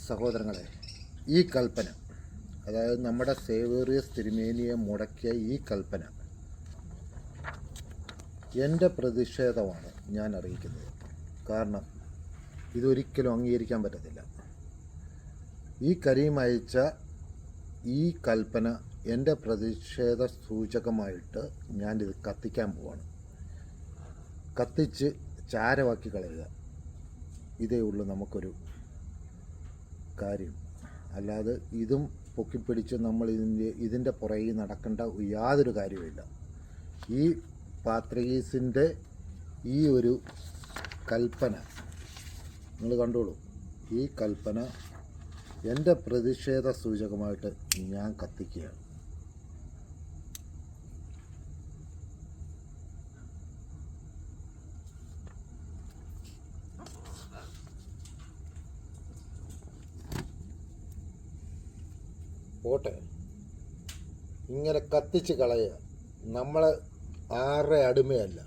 സഹോദരങ്ങളെ, ഈ കൽപ്പന, അതായത് നമ്മുടെ സേവേറിയസ് തിരുമേനിയെ മുടക്കിയ ഈ കൽപ്പന എൻ്റെ പ്രതിഷേധമാണ് ഞാൻ അറിയിക്കുന്നത്. കാരണം ഇതൊരിക്കലും അംഗീകരിക്കാൻ പറ്റത്തില്ല. ഈ കരീം അയച്ച ഈ കൽപ്പന എൻ്റെ പ്രതിഷേധ സൂചകമായിട്ട് ഞാനിത് കത്തിക്കാൻ പോവാണ്. കത്തിച്ച് ചാരമാക്കി കളയുക, ഇതേ ഉള്ളൂ നമുക്കൊരു കാര്യം. അല്ലാതെ ഇതും പൊക്കിപ്പിടിച്ച് നമ്മൾ ഇതിൻ്റെ പുറകിൽ നടക്കേണ്ട യാതൊരു കാര്യവുമില്ല. ഈ പാത്രീസിൻ്റെ ഈ ഒരു കൽപ്പന നിങ്ങൾ കണ്ടോളൂ. ഈ കൽപ്പന എൻ്റെ പ്രതിഷേധ സൂചകമായിട്ട് ഞാൻ കത്തിക്കുകയാണ്. പോട്ടെ, ഇങ്ങനെ കത്തിച്ച് കളയുക. നമ്മൾ ആരുടെ അടിമയല്ല.